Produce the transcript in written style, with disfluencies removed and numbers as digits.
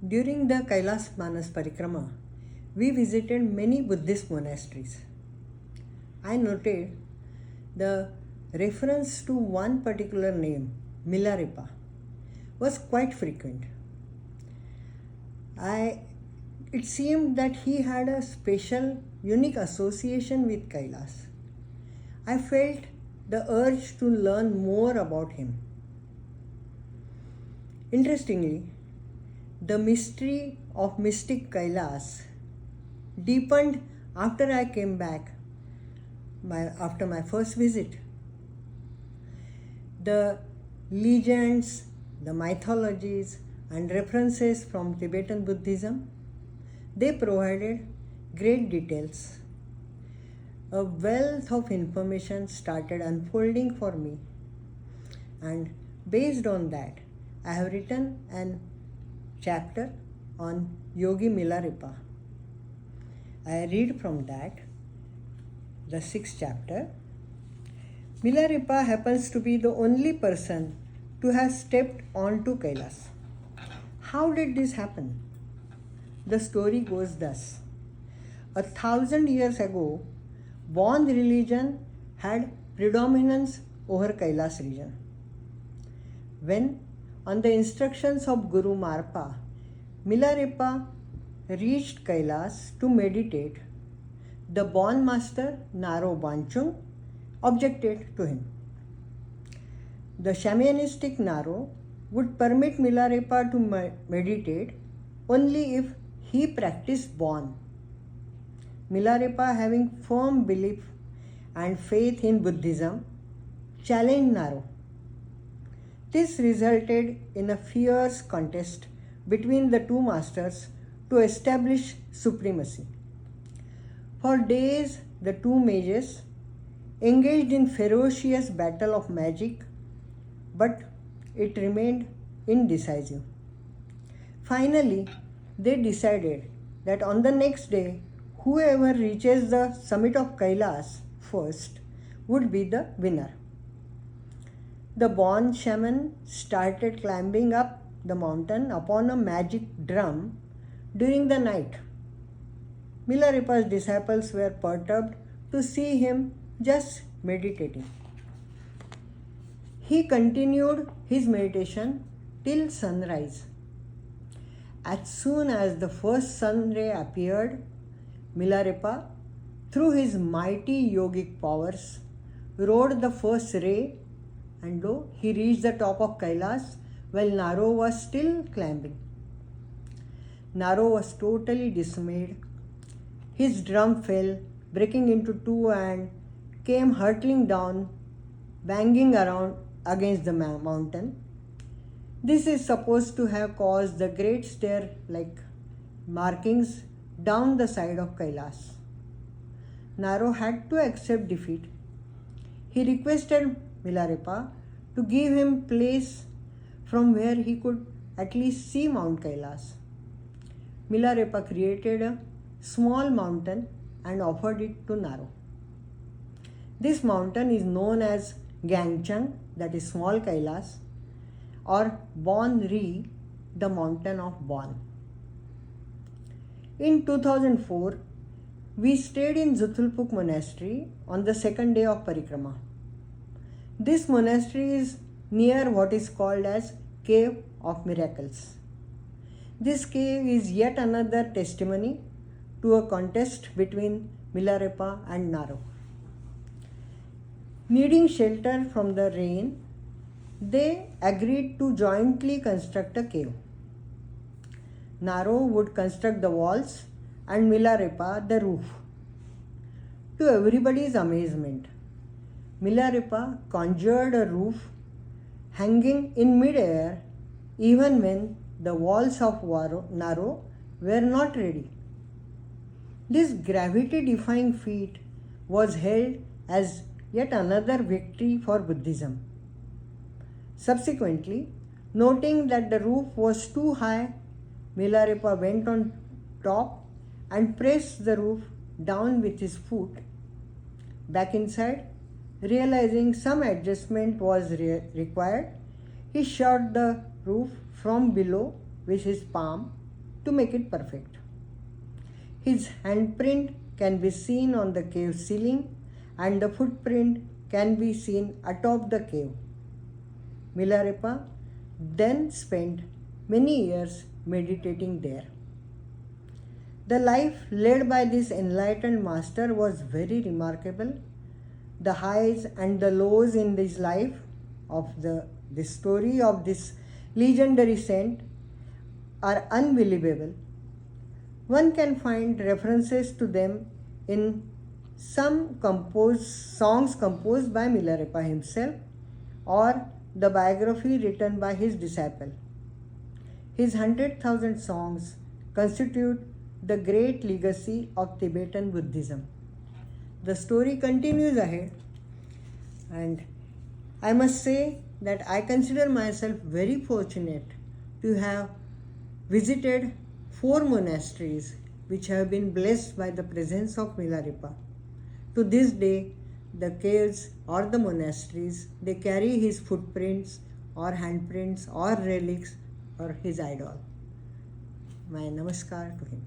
During the Kailas Manas Parikrama, we visited many Buddhist monasteries. I noted the reference to one particular name, Milarepa, was quite frequent. It seemed that he had a special, unique association with Kailas. I felt the urge to learn more about him. Interestingly, the mystery of mystic Kailas deepened after I came back after my first visit. The legends, the mythologies, and references from Tibetan Buddhism, they provided great details. A wealth of information started unfolding for me, and based on that, I have written an chapter on Yogi Milarepa. I read from that, the 6th chapter. Milarepa happens to be the only person to have stepped onto Kailas. How did this happen? The story goes thus. 1,000 years ago, Bon religion had predominance over Kailas region. When, on the instructions of Guru Marpa, Milarepa reached Kailas to meditate, the Bon master Naro Banchung objected to him. The shamanistic Naro would permit Milarepa to meditate only if he practiced Bon. Milarepa, having firm belief and faith in Buddhism, challenged Naro. This resulted in a fierce contest between the two masters to establish supremacy. For days, the two mages engaged in ferocious battle of magic, but it remained indecisive. Finally, they decided that on the next day, whoever reaches the summit of Kailas first would be the winner. The Bon shaman started climbing up the mountain upon a magic drum during the night. Milarepa's disciples were perturbed to see him just meditating. He continued his meditation till sunrise. As soon as the first sun ray appeared, Milarepa, through his mighty yogic powers, rode the first ray, and lo, he reached the top of Kailas while Naro was still climbing. Naro was totally dismayed. His drum fell, breaking into two, and came hurtling down, banging around against the mountain. This is supposed to have caused the great stair-like markings down the side of Kailas. Naro had to accept defeat. He requested Milarepa to give him place from where he could at least see Mount Kailas. Milarepa created a small mountain and offered it to Naro. This mountain is known as Gangchang, that is small Kailas, or Bon Ri, the mountain of Bon. In 2004, we stayed in Zutulpuk monastery on the second day of Parikrama. This monastery is near what is called as Cave of Miracles. This cave is yet another testimony to a contest between Milarepa and Naro. Needing shelter from the rain, they agreed to jointly construct a cave. Naro would construct the walls and Milarepa the roof. To everybody's amazement, Milarepa conjured a roof hanging in mid-air even when the walls of Naro were not ready. This gravity-defying feat was hailed as yet another victory for Buddhism. Subsequently, noting that the roof was too high, Milarepa went on top and pressed the roof down with his foot. Back inside, realizing some adjustment was required, he shot the roof from below with his palm to make it perfect. His handprint can be seen on the cave ceiling and the footprint can be seen atop the cave. Milarepa then spent many years meditating there. The life led by this enlightened master was very remarkable. The highs and the lows in this life of the story of this legendary saint are unbelievable. One can find references to them in some songs composed by Milarepa himself or the biography written by his disciple. His 100,000 songs constitute the great legacy of Tibetan Buddhism. The story continues ahead, and I must say that I consider myself very fortunate to have visited 4 monasteries which have been blessed by the presence of Milarepa. To this day, the caves or the monasteries, they carry his footprints or handprints or relics or his idol. My namaskar to him.